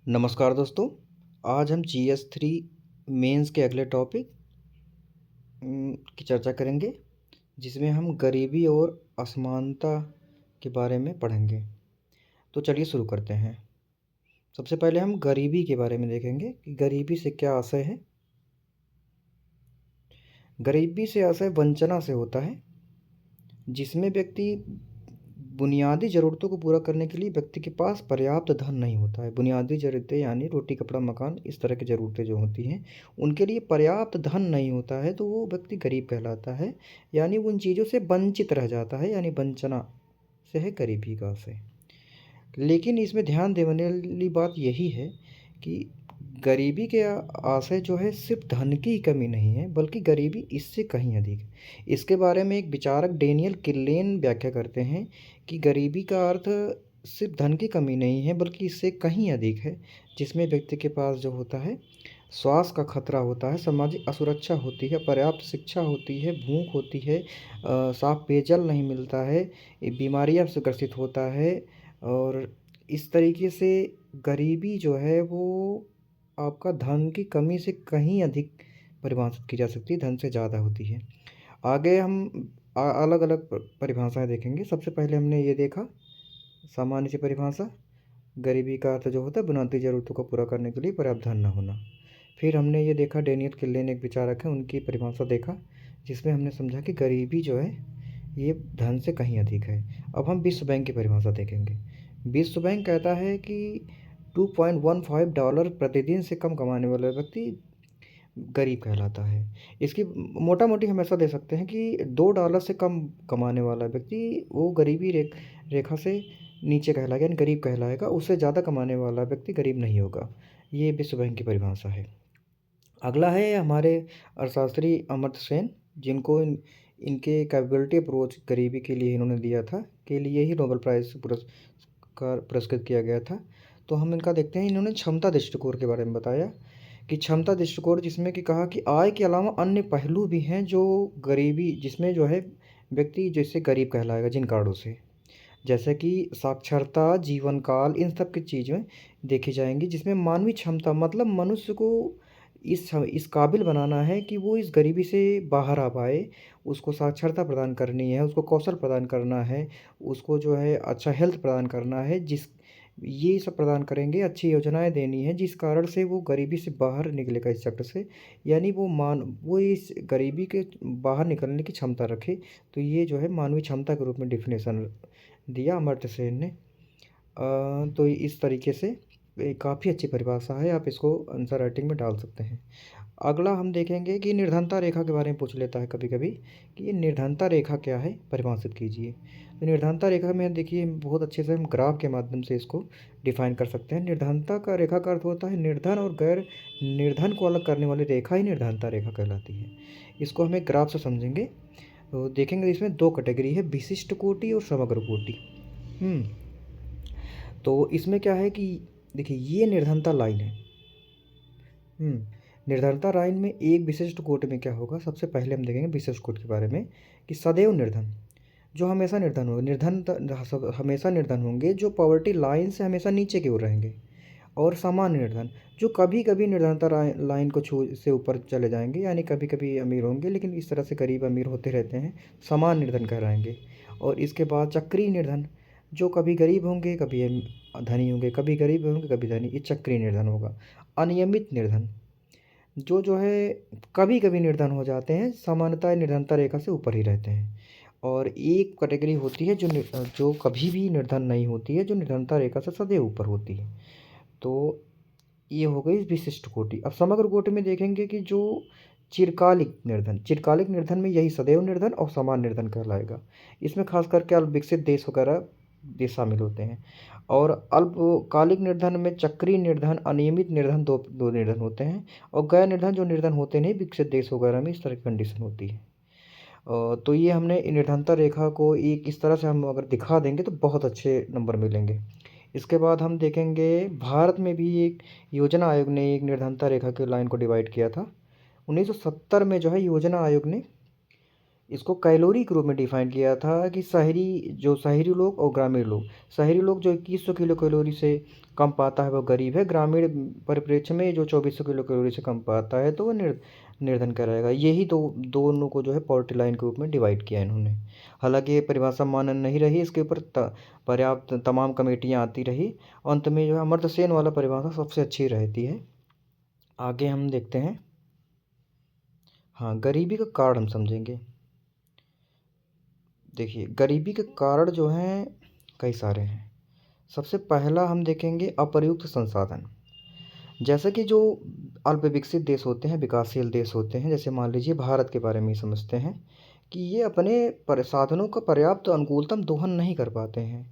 नमस्कार दोस्तों। आज हम GS3 मेंस के अगले टॉपिक की चर्चा करेंगे, जिसमें हम गरीबी और असमानता के बारे में पढ़ेंगे। तो चलिए शुरू करते हैं। सबसे पहले हम गरीबी के बारे में देखेंगे कि गरीबी से क्या आशय है। गरीबी से आशय वंचना से होता है, जिसमें व्यक्ति बुनियादी ज़रूरतों को पूरा करने के लिए व्यक्ति के पास पर्याप्त धन नहीं होता है। बुनियादी ज़रूरतें यानी रोटी, कपड़ा, मकान, इस तरह की ज़रूरतें जो होती हैं, उनके लिए पर्याप्त धन नहीं होता है, तो वो व्यक्ति गरीब कहलाता है। यानी उन चीज़ों से वंचित रह जाता है, यानी वंचना से है गरीबी का आशय। लेकिन इसमें ध्यान देने वाली बात यही है कि गरीबी के आशय जो है सिर्फ धन की ही कमी नहीं है, बल्कि गरीबी इससे कहीं अधिक है। इसके बारे में एक विचारक डेनियल किल्लेन व्याख्या करते हैं कि गरीबी का अर्थ सिर्फ धन की कमी नहीं है, बल्कि इससे कहीं अधिक है, जिसमें व्यक्ति के पास जो होता है स्वास्थ्य का खतरा होता है, सामाजिक असुरक्षा होती है, पर्याप्त शिक्षा होती है, भूख होती है, साफ पेयजल नहीं मिलता है, बीमारियां से ग्रसित होता है। और इस तरीके से गरीबी जो है वो आपका धन की कमी से कहीं अधिक परिभाषित की जा सकती है, धन से ज़्यादा होती है। आगे हम अलग अलग परिभाषाएं देखेंगे। सबसे पहले हमने ये देखा सामान्य सी परिभाषा, गरीबी का अर्थ जो होता है बुनियादी ज़रूरतों को पूरा करने के लिए पर्याप्त धन न होना। फिर हमने ये देखा डेनियल किल्लेन एक विचारक है, उनकी परिभाषा देखा, जिसमें हमने समझा कि गरीबी जो है ये धन से कहीं अधिक है। अब हम विश्व बैंक की परिभाषा देखेंगे। विश्व बैंक कहता है कि $2.15 प्रतिदिन से कम कमाने वाला व्यक्ति गरीब कहलाता है। इसकी मोटा मोटी हम ऐसा दे सकते हैं कि $2 से कम कमाने वाला व्यक्ति वो गरीबी रेखा से नीचे कहलाएगा, यानी गरीब कहलाएगा। उससे ज़्यादा कमाने वाला व्यक्ति गरीब नहीं होगा। ये विश्व बैंक की परिभाषा है। अगला है हमारे अर्थशास्त्री अमर्त्य सेन, जिनको इनके कैपेबिलिटी अप्रोच गरीबी के लिए इन्होंने दिया था, के लिए ही नोबेल प्राइज़ पुरस्कार पुरस्कृत किया गया था। तो हम इनका देखते हैं। इन्होंने क्षमता दृष्टिकोण के बारे में बताया कि क्षमता दृष्टिकोण, जिसमें कि कहा कि आय के अलावा अन्य पहलू भी हैं जो गरीबी, जिसमें जो है व्यक्ति जैसे गरीब कहलाएगा जिन कारणों से, जैसे कि साक्षरता, जीवन काल, इन सब की चीज़ें देखी जाएंगी, जिसमें मानवीय क्षमता मतलब मनुष्य को इस काबिल बनाना है कि वो इस गरीबी से बाहर आ पाए। उसको साक्षरता प्रदान करनी है, उसको कौशल प्रदान करना है, उसको जो है अच्छा हेल्थ प्रदान करना है, जिस ये सब प्रदान करेंगे, अच्छी योजनाएं देनी है, जिस कारण से वो गरीबी से बाहर निकलेगा इस चक्र से। यानी वो इस गरीबी के बाहर निकलने की क्षमता रखे। तो ये जो है मानवीय क्षमता के रूप में डिफिनेशन दिया अमर्त्य सेन ने। तो इस तरीके से काफ़ी अच्छी परिभाषा है, आप इसको आंसर राइटिंग में डाल सकते हैं। अगला हम देखेंगे कि निर्धनता रेखा के बारे में पूछ लेता है कभी कभी कि ये निर्धनता रेखा क्या है, परिभाषित कीजिए। तो निर्धनता रेखा में देखिए बहुत अच्छे से हम ग्राफ के माध्यम से इसको डिफाइन कर सकते हैं। निर्धनता का रेखा का अर्थ होता है निर्धन और गैर निर्धन को अलग करने वाली रेखा ही निर्धनता रेखा कहलाती है। इसको हमें ग्राफ से समझेंगे तो देखेंगे इसमें दो कैटेगरी है, विशिष्ट कोटि और समग्र कोटि। तो इसमें क्या है कि देखिए ये निर्धनता लाइन है। निर्धनता लाइन में एक विशिष्ट कोटि में क्या होगा, सबसे पहले हम देखेंगे विशिष्ट कोटि के बारे में कि सदैव निर्धन, जो हमेशा निर्धन होंगे, हमेशा निर्धन होंगे, जो पॉवर्टी लाइन से हमेशा नीचे की ओर रहेंगे। और सामान्य निर्धन, जो कभी कभी निर्धनता लाइन को छू से ऊपर चले जाएंगे, यानी कभी कभी अमीर होंगे, लेकिन इस तरह से गरीब अमीर होते रहते हैं, सामान्य निर्धन कहलाएंगे। और इसके बाद चक्रीय निर्धन, जो कभी गरीब होंगे कभी धनी होंगे, कभी गरीब होंगे कभी धनी, ये चक्रीय निर्धन होगा। अनियमित निर्धन, जो है कभी कभी निर्धन हो जाते हैं, सामान्यतः निर्धनता रेखा से ऊपर ही रहते हैं। और एक कैटेगरी होती है जो कभी भी निर्धन नहीं होती है, जो निर्धनता रेखा से सदैव ऊपर होती है। तो ये हो गई विशिष्ट कोटि। अब समग्र कोटि में देखेंगे कि जो चिरकालिक निर्धन में यही सदैव निर्धन और सामान्य निर्धन कहलाएगा। इसमें खास करके अल्प विकसित देश वगैरह देश शामिल होते हैं। और अल्पकालिक निर्धन में चक्रीय निर्धन, अनियमित निर्धन, दो दो निर्धन होते हैं। और गैर निर्धन जो निर्धन होते नहीं, विकसित देश वगैरह में इस तरह की कंडीशन होती है। तो ये हमने निर्धनता रेखा को एक इस तरह से हम अगर दिखा देंगे तो बहुत अच्छे नंबर मिलेंगे। इसके बाद हम देखेंगे भारत में भी एक योजना आयोग ने एक निर्धनता रेखा के लाइन को डिवाइड किया था। 1970 में जो है योजना आयोग ने इसको कैलोरी के रूप में डिफाइन किया था कि शहरी लोग और ग्रामीण लोग, शहरी लोग जो 2100 किलो कैलोरी से कम पाता है वो गरीब है, ग्रामीण परिप्रेक्ष्य में जो 2400 किलो कैलोरी से कम पाता है तो वो निर्धन कराएगा। यही दोनों को जो है पॉवर्टी लाइन के रूप में डिवाइड किया इन्होंने। हालांकि ये परिभाषा मान्य नहीं रही, इसके ऊपर पर्याप्त तमाम कमेटियाँ आती रही। अंत में जो है अमर्त्य सेन वाला परिभाषा सबसे अच्छी रहती है। आगे हम देखते हैं, हाँ, गरीबी का कारण हम समझेंगे। देखिए, गरीबी के कारण जो हैं कई सारे हैं। सबसे पहला हम देखेंगे अप्रयुक्त संसाधन। जैसे कि जो अल्प विकसित देश होते हैं, विकासशील देश होते हैं, जैसे मान लीजिए भारत के बारे में ही समझते हैं कि ये अपने साधनों का पर्याप्त अनुकूलतम दोहन नहीं कर पाते हैं।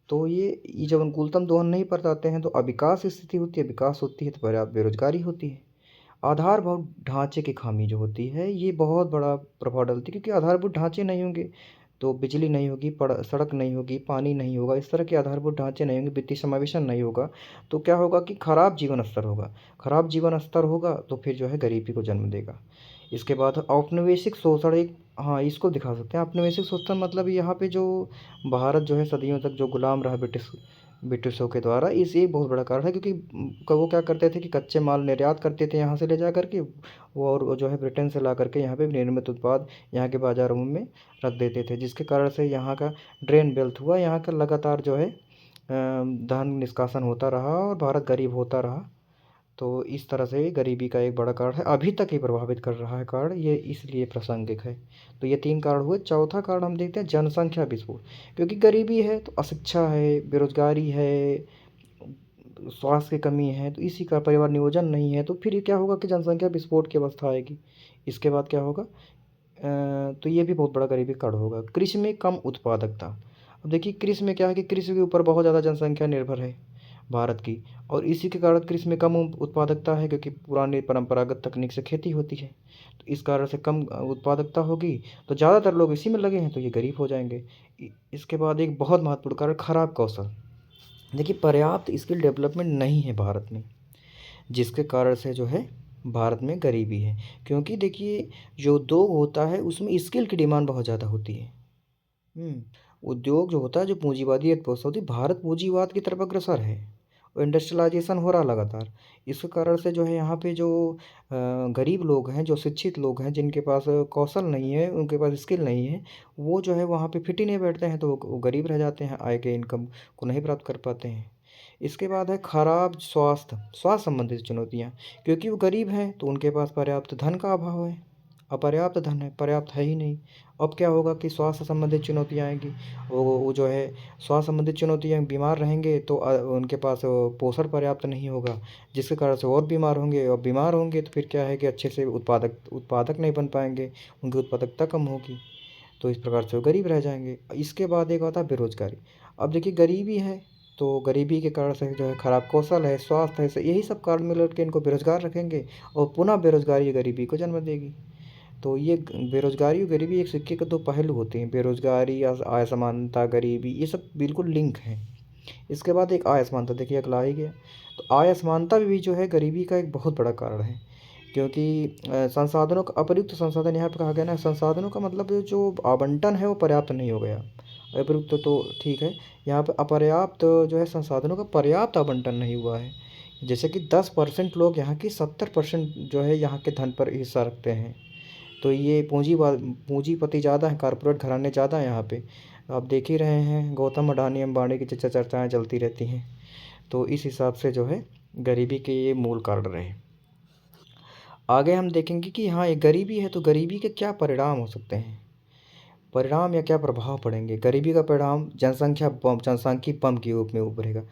तो ये जब अनुकूलतम दोहन नहीं कर पाते हैं तो अविकास स्थिति होती है, विकास होती है तो पर्याप्त बेरोजगारी होती है। आधारभूत ढांचे की खामी जो होती है ये बहुत बड़ा प्रभाव डालती है, क्योंकि आधारभूत ढांचे नहीं होंगे तो बिजली नहीं होगी, सड़क नहीं होगी, पानी नहीं होगा, इस तरह के आधारभूत ढांचे नहीं होंगे, वित्तीय समावेशन नहीं होगा, तो क्या होगा कि खराब जीवन स्तर होगा। खराब जीवन स्तर होगा तो फिर जो है गरीबी को जन्म देगा। इसके बाद औपनिवेशिक शोषण एक, हाँ, इसको दिखा सकते हैं। औपनिवेशिक शोषण मतलब यहाँ पे जो भारत जो है सदियों तक जो गुलाम रहा ब्रिटिशों के द्वारा, इस एक बहुत बड़ा कारण है, क्योंकि वो क्या करते थे कि कच्चे माल निर्यात करते थे यहाँ से ले जा करके वो, और वो जो है ब्रिटेन से ला करके यहाँ पे निर्मित उत्पाद यहाँ के बाज़ारों में रख देते थे, जिसके कारण से यहाँ का ड्रेन वेल्थ हुआ, यहाँ का लगातार जो है धन निष्कासन होता रहा और भारत गरीब होता रहा। तो इस तरह से गरीबी का एक बड़ा कारण है, अभी तक ही प्रभावित कर रहा है कारण ये, इसलिए प्रासंगिक है। तो ये 3 कारण हुए। चौथा कारण हम देखते हैं जनसंख्या विस्फोट। क्योंकि गरीबी है तो अशिक्षा है, बेरोजगारी है, स्वास्थ्य की कमी है, तो इसी का परिवार नियोजन नहीं है, तो फिर ये क्या होगा कि जनसंख्या विस्फोट की अवस्था आएगी। इसके बाद क्या होगा, तो ये भी बहुत बड़ा गरीबी का कारण होगा। कृषि में कम उत्पादकता। अब देखिए कृषि में क्या है कि कृषि के ऊपर बहुत ज़्यादा जनसंख्या निर्भर है भारत की, और इसी के कारण कृषि में कम उत्पादकता है, क्योंकि पुरानी परंपरागत तकनीक से खेती होती है। तो इस कारण से कम उत्पादकता होगी, तो ज़्यादातर लोग इसी में लगे हैं तो ये गरीब हो जाएंगे। इसके बाद एक बहुत महत्वपूर्ण कारण खराब कौशल। देखिए पर्याप्त स्किल डेवलपमेंट नहीं है भारत में, जिसके कारण से जो है भारत में गरीबी है। क्योंकि देखिए जो उद्योग होता है उसमें स्किल की डिमांड बहुत ज़्यादा होती है। हम्म, उद्योग जो होता है, जो पूंजीवादी अर्थव्यवस्था होती है, भारत पूंजीवाद की तरफ अग्रसर है और इंडस्ट्रियलाइजेशन हो रहा लगातार। इसके कारण से जो है यहाँ पे जो गरीब लोग हैं, जो शिक्षित लोग हैं, जिनके पास कौशल नहीं है, उनके पास स्किल नहीं है, वो जो है वहाँ पे फिट ही नहीं बैठते हैं, तो वो गरीब रह जाते हैं, आय के इनकम को नहीं प्राप्त कर पाते हैं। इसके बाद है खराब स्वास्थ्य संबंधित चुनौतियाँ। क्योंकि वो गरीब हैं तो उनके पास पर्याप्त धन का अभाव है, अपर्याप्त धन है, पर्याप्त है ही नहीं। अब क्या होगा कि स्वास्थ्य संबंधित चुनौतियाँ आएंगी। वो जो है स्वास्थ्य संबंधित चुनौतियाँ, बीमार रहेंगे तो उनके पास पोषण पर्याप्त नहीं होगा, जिसके कारण से और बीमार होंगे, और बीमार होंगे तो फिर क्या है कि अच्छे से उत्पादक नहीं बन पाएंगे, उनकी उत्पादकता कम होगी, तो इस प्रकार से वो गरीब रह जाएंगे। इसके बाद एक आता है बेरोजगारी। अब देखिए गरीबी है तो गरीबी के कारण से जो है खराब कौशल है, स्वास्थ्य है, यही सब कारण मिलकर के इनको बेरोजगार रखेंगे, और पुनः बेरोजगारी गरीबी को जन्म देगी। तो ये बेरोजगारी और गरीबी एक सिक्के के दो पहलू होते हैं। बेरोजगारी या असमानता, गरीबी, ये सब बिल्कुल लिंक हैं। इसके बाद एक आय असमानता, देखिए अगला ही गया। तो आय असमानता भी जो है गरीबी का एक बहुत बड़ा कारण है। क्योंकि संसाधनों का अप्रयुक्त संसाधन, यहाँ पे कहा गया ना, संसाधनों का मतलब जो आवंटन है वो पर्याप्त नहीं हो गया। अप्रयुक्त तो ठीक है, यहाँ पे अपर्याप्त जो है संसाधनों का पर्याप्त आवंटन नहीं हुआ है। जैसे कि 10% लोग यहाँ की 70% जो है यहाँ के धन पर हिस्सा रखते हैं। तो ये पूंजीपति ज़्यादा हैं, कारपोरेट घराने ज़्यादा हैं यहाँ पे। आप देख ही रहे हैं गौतम अडानी अंबानी की चर्चाएँ चलती रहती हैं। तो इस हिसाब से जो है गरीबी के ये मूल कारण रहे। आगे हम देखेंगे कि हाँ, ये गरीबी है तो गरीबी के क्या परिणाम हो सकते हैं, परिणाम या क्या प्रभाव पड़ेंगे। गरीबी का परिणाम जनसांख्यिक बम के रूप में उभरेगा।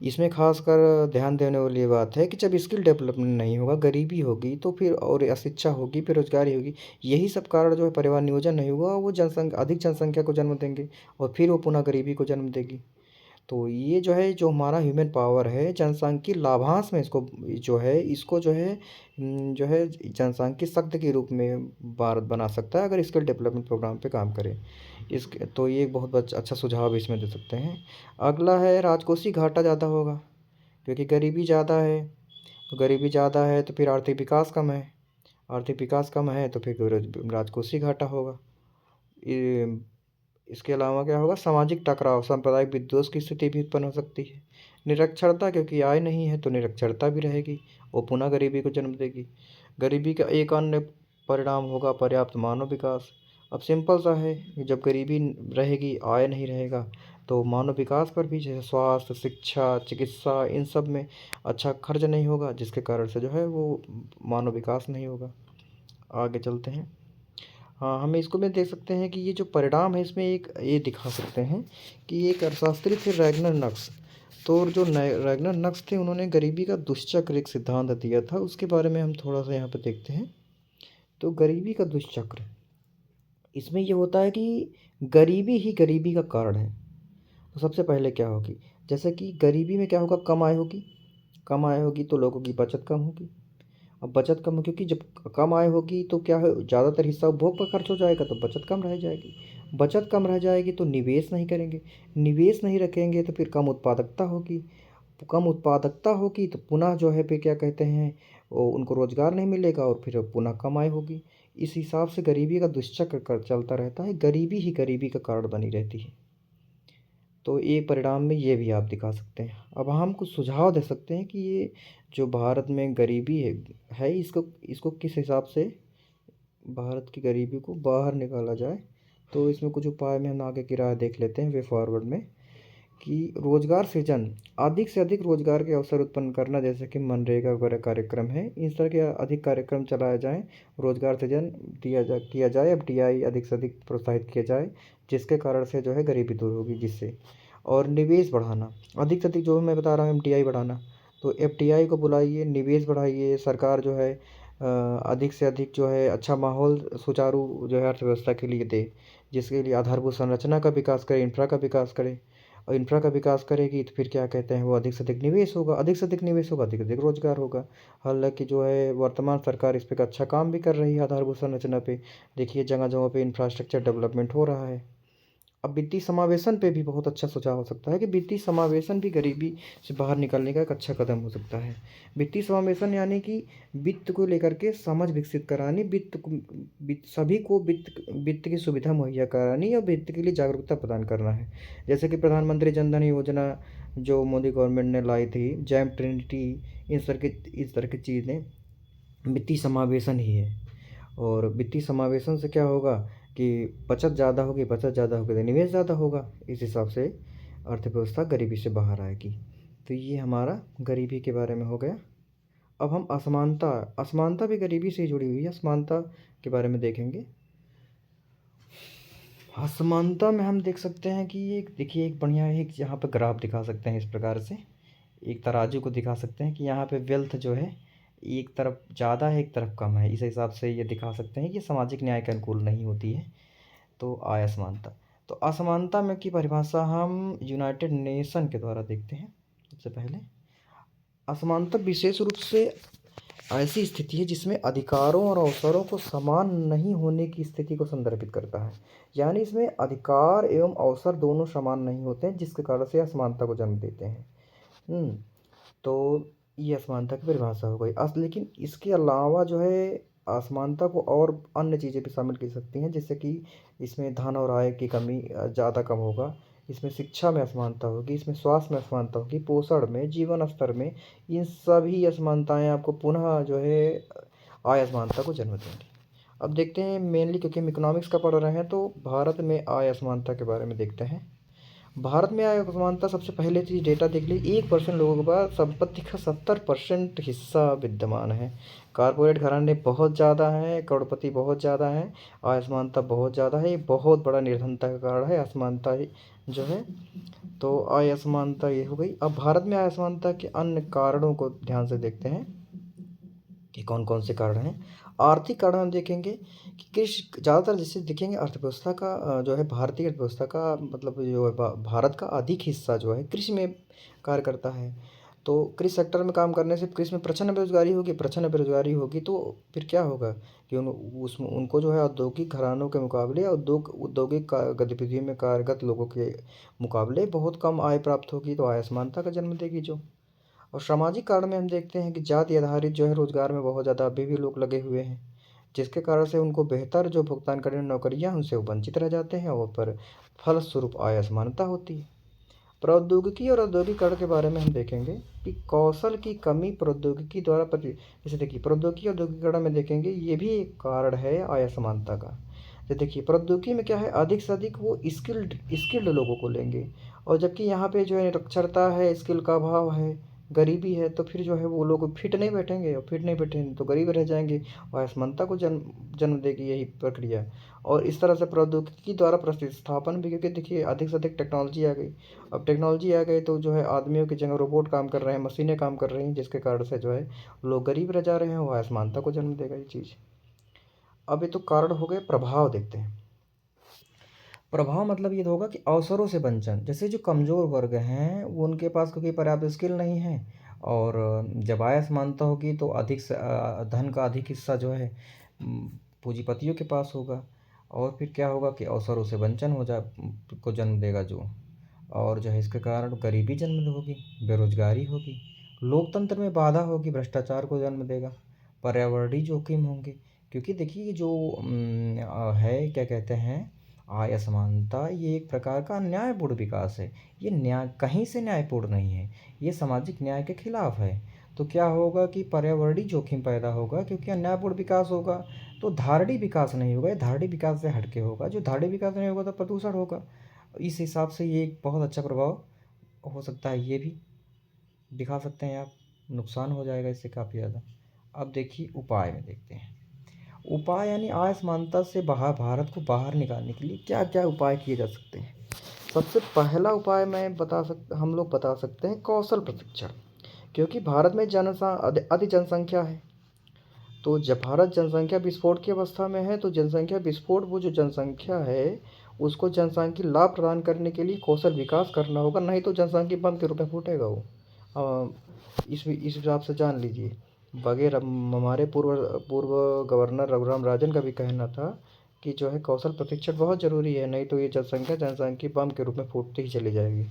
इसमें खासकर ध्यान देने वाली ये बात है कि जब स्किल डेवलपमेंट नहीं होगा, गरीबी होगी, तो फिर और अशिक्षा होगी, बेरोजगारी होगी, यही सब कारण जो है परिवार नियोजन नहीं हुआ, वो अधिक जनसंख्या को जन्म देंगे, और फिर वो पुनः गरीबी को जन्म देगी। तो ये जो है जो हमारा ह्यूमन पावर है जनसांख्यिक लाभांश में, इसको जो है जो है जनसांख्यिक शक्ति के रूप में भारत बना सकता है, अगर स्किल डेवलपमेंट प्रोग्राम पे काम करे। तो ये एक बहुत अच्छा सुझाव इसमें दे सकते हैं। अगला है राजकोषीय घाटा ज़्यादा होगा, क्योंकि गरीबी ज़्यादा है, तो गरीबी ज़्यादा है तो फिर आर्थिक विकास कम है, आर्थिक विकास कम है तो फिर राजकोषीय घाटा होगा। इसके अलावा क्या होगा, सामाजिक टकराव, सांप्रदायिक विद्वेष की स्थिति भी उत्पन्न हो सकती है। निरक्षरता, क्योंकि आय नहीं है तो निरक्षरता भी रहेगी, वो पुनः गरीबी को जन्म देगी। गरीबी का एक अन्य परिणाम होगा पर्याप्त मानव विकास। अब सिंपल सा है कि जब गरीबी रहेगी, आय नहीं रहेगा, तो मानव विकास पर भी, जैसे स्वास्थ्य, शिक्षा, चिकित्सा, इन सब में अच्छा खर्च नहीं होगा, जिसके कारण से जो है वो मानव विकास नहीं होगा। आगे चलते हैं। हाँ, हम इसको में देख सकते हैं कि ये जो परिणाम है, इसमें एक ये दिखा सकते हैं कि एक अर्थशास्त्री थे रैगनर नक्स। तो जो रैगनर नक्स थे, उन्होंने गरीबी का दुष्चक्र एक सिद्धांत दिया था, उसके बारे में हम थोड़ा सा यहाँ पे देखते हैं। तो गरीबी का दुष्चक्र, इसमें ये होता है कि गरीबी ही गरीबी का कारण है। तो सबसे पहले क्या होगी, जैसे कि गरीबी में क्या होगा, कम आय होगी। कम आय होगी तो लोगों की बचत कम होगी। अब बचत कम, क्योंकि जब कम आय होगी तो क्या है, ज़्यादातर हिस्सा उपभोग पर खर्च हो जाएगा, तो बचत कम रह जाएगी। बचत कम रह जाएगी तो निवेश नहीं करेंगे। निवेश नहीं रखेंगे तो फिर कम उत्पादकता होगी। कम उत्पादकता होगी तो पुनः जो है फिर क्या कहते हैं, वो उनको रोज़गार नहीं मिलेगा और फिर पुनः कम आय होगी। इस हिसाब से गरीबी का दुष्चक्र चलता रहता है, गरीबी ही गरीबी का कारण बनी रहती है। तो ये परिणाम में ये भी आप दिखा सकते हैं। अब हम कुछ सुझाव दे सकते हैं कि ये जो भारत में गरीबी है इसको इसको किस हिसाब से भारत की गरीबी को बाहर निकाला जाए। तो इसमें कुछ उपाय में हम आगे की राह देख लेते हैं वे फॉरवर्ड में, कि रोजगार सृजन, अधिक से अधिक रोजगार के अवसर उत्पन्न करना, जैसे कि मनरेगा वगैरह कार्यक्रम है, इस तरह के अधिक कार्यक्रम चलाए जाएं, रोजगार सृजन किया जाए। एफडीआई अधिक से अधिक प्रोत्साहित किया जाए, जिसके कारण से जो है गरीबी दूर होगी, जिससे। और निवेश बढ़ाना, अधिक से अधिक, जो मैं बता रहा हूँ एफडीआई बढ़ाना, तो एफडीआई को बुलाइए, निवेश बढ़ाइए। सरकार जो है अधिक से अधिक जो है अच्छा माहौल सुचारू जो है अर्थव्यवस्था के लिए दे, जिसके लिए आधारभूत संरचना का विकास करे, इंफ्रा का विकास करे। और इंफ्रा का विकास करेगी तो फिर क्या कहते हैं, वो अधिक से अधिक निवेश होगा, अधिक से अधिक निवेश होगा, अधिक से अधिक रोजगार होगा। हालांकि जो है वर्तमान सरकार इस पर अच्छा काम भी कर रही है, आधारभूत संरचना पे। देखिए जगह जगह पे इंफ्रास्ट्रक्चर डेवलपमेंट हो रहा है। अब वित्तीय समावेशन पे भी बहुत अच्छा सुझाव हो सकता है कि वित्तीय समावेशन भी गरीबी से बाहर निकलने का एक अच्छा कदम हो सकता है। वित्तीय समावेशन यानी कि वित्त को लेकर के समझ विकसित करानी, सभी को वित्त की सुविधा मुहैया करानी और वित्त के लिए जागरूकता प्रदान करना है। जैसे कि प्रधानमंत्री जन धन योजना जो मोदी गवर्नमेंट ने लाई थी, जैम ट्रिनिटी, इस तरह की चीज़ें वित्तीय समावेशन ही है। और वित्तीय समावेशन से क्या होगा कि बचत ज़्यादा होगी तो निवेश ज़्यादा होगा, इस हिसाब से अर्थव्यवस्था गरीबी से बाहर आएगी। तो ये हमारा गरीबी के बारे में हो गया। अब हम असमानता, असमानता भी गरीबी से ही जुड़ी हुई है, असमानता के बारे में देखेंगे। असमानता में हम देख सकते हैं कि ये देखिए एक बढ़िया एक यहाँ पर ग्राफ दिखा सकते हैं इस प्रकार से, एक तराजू को दिखा सकते हैं कि यहाँ पे वेल्थ जो है एक तरफ ज़्यादा है, एक तरफ कम है। इस हिसाब से ये दिखा सकते हैं कि सामाजिक न्याय के अनुकूल नहीं होती है। तो आय असमानता, तो असमानता में की परिभाषा हम यूनाइटेड नेशन के द्वारा देखते हैं। सबसे पहले असमानता विशेष रूप से ऐसी स्थिति है जिसमें अधिकारों और अवसरों को समान नहीं होने की स्थिति को संदर्भित करता है। यानी इसमें अधिकार एवं अवसर दोनों समान नहीं होते हैं, जिसके कारण से असमानता को जन्म देते हैं। तो ये असमानता की परिभाषा हो गई। लेकिन इसके अलावा जो है असमानता को और अन्य चीज़ें भी शामिल की सकती हैं, जैसे कि इसमें धन और आय की कमी ज़्यादा कम होगा, इसमें शिक्षा में असमानता होगी, इसमें स्वास्थ्य में असमानता होगी, पोषण में, जीवन स्तर में, इन सभी असमानताएं आपको पुनः जो है आय असमानता को जन्म देंगी। अब देखते हैं मेनली, क्योंकि हम इकोनॉमिक्स का पढ़ रहे हैं, तो भारत में आय असमानता के बारे में देखते हैं। भारत में आय असमानता, सबसे पहले चीज़ डेटा देख ली, 1% लोगों के पास संपत्ति का 70% हिस्सा विद्यमान है। कारपोरेट घराने बहुत ज़्यादा हैं, करोड़पति बहुत ज़्यादा हैं, आय असमानता बहुत ज़्यादा है। ये बहुत बड़ा निर्धनता का कारण है असमानता ही जो है। तो आय असमानता ये हो गई। अब भारत में आय असमानता के अन्य कारणों को ध्यान से देखते हैं कि कौन कौन से कारण हैं। आर्थिक कारण हम देखेंगे कि कृषि ज़्यादातर, जैसे देखेंगे अर्थव्यवस्था का जो है, भारतीय अर्थव्यवस्था का मतलब जो है भारत का अधिक हिस्सा जो है कृषि में कार्य करता है। तो कृषि सेक्टर में काम करने से कृषि में प्रचंड बेरोजगारी होगी, प्रचंड बेरोजगारी होगी तो फिर क्या होगा कि उसमें उनको जो है औद्योगिक घरानों के मुकाबले औद्योगिक गतिविधियों में कार्यरत लोगों के मुकाबले बहुत कम आय प्राप्त होगी, तो आय असमानता का जन्म देगी जो। और सामाजिक कारण में हम देखते हैं कि जाति आधारित जो है रोजगार में बहुत ज़्यादा अभी भी लोग लगे हुए हैं। जिसके कारण से उनको बेहतर जो भुगतान करने नौकरियां उनसे वो वंचित रह जाते हैं और पर फलस्वरूप आय असमानता होती है। प्रौद्योगिकी और औद्योगिकरण के बारे में हम देखेंगे कि कौशल की कमी प्रौद्योगिकी द्वारा जैसे देखिए प्रौद्योगिकी औद्योगिकरण में देखेंगे ये भी एक कारण है आय असमानता का। तो देखिए प्रौद्योगिकी में क्या है, अधिक से अधिक वो स्किल्ड स्किल्ड लोगों को लेंगे, और जबकि यहाँ पे जो है निरक्षरता है, स्किल का अभाव है, गरीबी है, तो फिर जो है वो लोग फिट नहीं बैठेंगे, और फिट नहीं बैठेंगे तो गरीब रह जाएंगे और असमानता को जन्म जन्म देगी यही प्रक्रिया। और इस तरह से प्रौद्योगिकी द्वारा प्रतिस्थापन भी, क्योंकि देखिए अधिक से अधिक टेक्नोलॉजी आ गई। अब टेक्नोलॉजी आ गई तो जो है आदमियों की जगह रोबोट काम कर रहे हैं, मशीनें काम कर रही हैं, जिसके कारण से जो है लोग गरीब रह जा रहे हैं, वो असमानता को जन्म देगा ये चीज़। अब ये तो कारण हो गए, प्रभाव देखते हैं। प्रभाव मतलब ये होगा कि अवसरों से वंचन, जैसे जो कमज़ोर वर्ग हैं वो उनके पास क्योंकि पर्याप्त स्किल नहीं है, और जब आय असमानता होगी तो अधिक से धन का अधिक हिस्सा जो है पूंजीपतियों के पास होगा, और फिर क्या होगा कि अवसरों से वंचन हो जा को जन्म देगा जो, और जो है इसके कारण गरीबी जन्म होगी, बेरोजगारी होगी, लोकतंत्र में बाधा होगी, भ्रष्टाचार को जन्म देगा, पर्यावरणीय जोखिम होंगे। क्योंकि देखिए जो है क्या कहते हैं, आय असमानता ये एक प्रकार का अन्यायपूर्ण विकास है। ये न्याय कहीं से न्यायपूर्ण नहीं है, ये सामाजिक न्याय के खिलाफ है। तो क्या होगा कि पर्यावरणीय जोखिम पैदा होगा, क्योंकि अन्यायपूर्ण विकास होगा तो धारणीय विकास नहीं होगा, ये धारणीय विकास से हटके होगा, जो धारणीय विकास नहीं होगा तो प्रदूषण होगा। इस हिसाब से ये एक बहुत अच्छा प्रभाव हो सकता है, ये भी दिखा सकते हैं आप, नुकसान हो जाएगा इससे काफ़ी ज़्यादा। अब देखिए उपाय में देखते हैं, उपाय यानी आय असमानता से बाहर भारत को बाहर निकालने के लिए क्या क्या उपाय किए जा सकते हैं। सबसे पहला उपाय हम लोग बता सकते हैं कौशल प्रशिक्षण। क्योंकि भारत में अधिक जनसंख्या है, तो जब भारत जनसंख्या विस्फोट की अवस्था में है, तो जनसंख्या विस्फोट, वो जो जनसंख्या है उसको जनसांख्यिकीय लाभ प्रदान करने के लिए कौशल विकास करना होगा, नहीं तो जनसांख्यिकीय बम के रूप में फूटेगा वो। इस हिसाब से जान लीजिए। वगैरह हमारे पूर्व पूर्व गवर्नर रघुराम राजन का भी कहना था कि जो है कौशल प्रशिक्षण बहुत ज़रूरी है, नहीं तो ये जनसांख्यिकीय बम के रूप में फूटती ही चली जाएगी।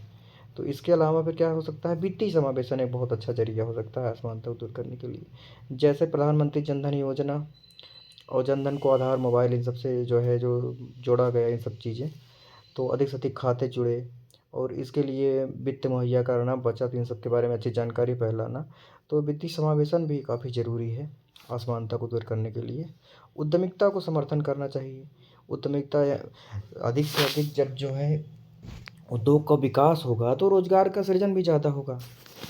तो इसके अलावा फिर क्या हो सकता है, वित्तीय समावेशन एक बहुत अच्छा जरिया हो सकता है असमानता को दूर करने के लिए। जैसे प्रधानमंत्री जनधन योजना और जनधन को आधार, मोबाइल, इन सबसे जो है जो जोड़ा गया, इन सब चीज़ें, तो अधिक से अधिक खाते जुड़े, और इसके लिए वित्त मुहैया कराना, बचत, इन सब के बारे में अच्छी जानकारी फैलाना। तो वित्तीय समावेशन भी काफ़ी ज़रूरी है असमानता को दूर करने के लिए। उद्यमिता को समर्थन करना चाहिए। उद्यमिता अधिक से अधिक जब जो है उद्योग का विकास होगा तो रोजगार का सृजन भी ज़्यादा होगा।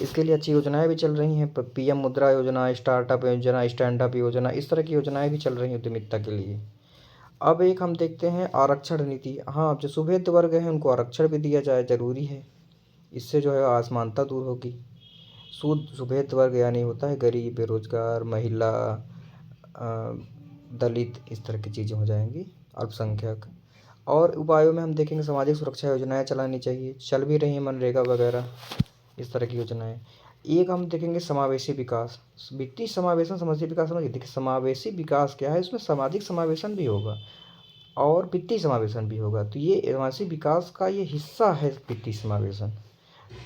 इसके लिए अच्छी योजनाएं भी चल रही हैं, पीएम मुद्रा योजना, स्टार्टअप योजना, स्टैंड अप योजना, इस तरह की योजनाएं भी चल रही हैं उद्यमिता के लिए। अब एक हम देखते हैं आरक्षण नीति। हाँ, जो सुभेद वर्ग है उनको आरक्षण भी दिया जाए, ज़रूरी है। इससे जो है असमानता दूर होगी। सुभेद वर्ग यानी होता है गरीब, बेरोजगार, महिला, दलित, इस तरह की चीज़ें हो जाएंगी, अल्पसंख्यक। और उपायों में हम देखेंगे सामाजिक सुरक्षा योजनाएं चलानी चाहिए, चल भी रही हैं, मनरेगा वगैरह, इस तरह की योजनाएं। एक हम देखेंगे समावेशी विकास। वित्तीय समावेशन, समावेशी विकास समझिए। देखिए समावेशी विकास क्या है, इसमें सामाजिक समावेशन भी होगा और वित्तीय समावेशन भी होगा, तो ये समावेशी विकास का ये हिस्सा है वित्तीय समावेशन।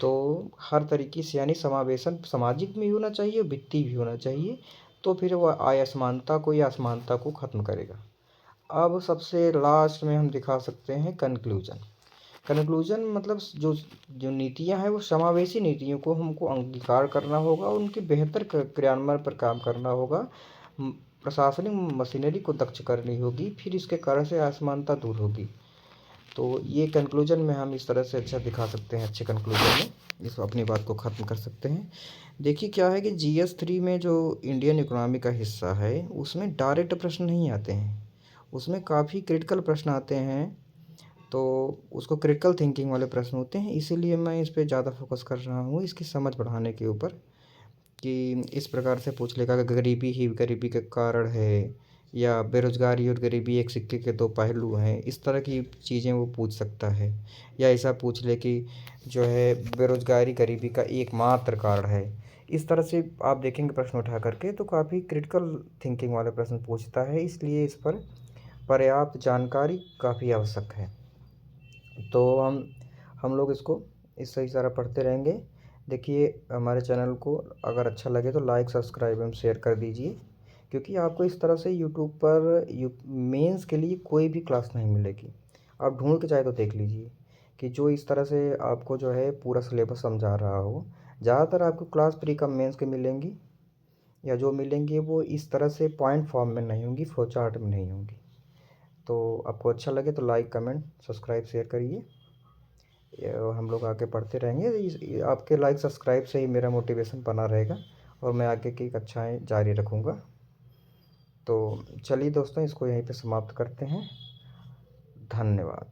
तो हर तरीके से यानी समावेशन सामाजिक भी होना चाहिए, वित्तीय भी होना चाहिए, तो फिर वह आय असमानता को या असमानता को ख़त्म करेगा। अब सबसे लास्ट में हम दिखा सकते हैं कंक्लूजन। कंक्लूजन मतलब जो जो नीतियां हैं वो समावेशी नीतियों को हमको अंगीकार करना होगा, उनके बेहतर क्रियान्वयन पर काम करना होगा, प्रशासनिक मशीनरी को दक्ष करनी होगी, फिर इसके कारण से असमानता दूर होगी। तो ये कंक्लूजन में हम इस तरह से अच्छा दिखा सकते हैं, अच्छे कंक्लूजन में इस अपनी बात को ख़त्म कर सकते हैं। देखिए क्या है कि GS3 में जो इंडियन इकोनॉमी का हिस्सा है उसमें डायरेक्ट प्रश्न नहीं आते हैं, उसमें काफ़ी क्रिटिकल प्रश्न आते हैं, तो उसको क्रिटिकल थिंकिंग वाले प्रश्न होते हैं, इसीलिए मैं इस पे ज़्यादा फोकस कर रहा हूँ इसकी समझ बढ़ाने के ऊपर, कि इस प्रकार से पूछ लेगा कि गरीबी ही गरीबी का कारण है, या बेरोजगारी और गरीबी एक सिक्के के दो पहलू हैं, इस तरह की चीज़ें वो पूछ सकता है। या ऐसा पूछ ले कि जो है बेरोजगारी गरीबी का एकमात्र कारण है। इस तरह से आप देखेंगे प्रश्न उठा करके तो काफ़ी क्रिटिकल थिंकिंग वाले प्रश्न पूछता है, इसलिए इस पर पर्याप्त जानकारी काफ़ी आवश्यक है। तो हम लोग इसको इस सही तरह पढ़ते रहेंगे। देखिए हमारे चैनल को अगर अच्छा लगे तो लाइक, सब्सक्राइब एवं शेयर कर दीजिए, क्योंकि आपको इस तरह से यूट्यूब पर मेंस के लिए कोई भी क्लास नहीं मिलेगी। आप ढूंढ के चाहे तो देख लीजिए कि जो इस तरह से आपको जो है पूरा सिलेबस समझा रहा हो। ज़्यादातर आपको क्लास प्री कम मेंस के मिलेंगी, या जो मिलेंगी वो इस तरह से पॉइंट फॉर्म में नहीं होंगी, फ्लो चार्ट में नहीं होंगी। तो आपको अच्छा लगे तो लाइक, कमेंट, सब्सक्राइब, शेयर करिए। हम लोग आगे पढ़ते रहेंगे। आपके लाइक सब्सक्राइब से ही मेरा मोटिवेशन बना रहेगा और मैं आगे की कक्षाएं जारी रखूँगा। तो चलिए दोस्तों, इसको यहीं पे समाप्त करते हैं। धन्यवाद।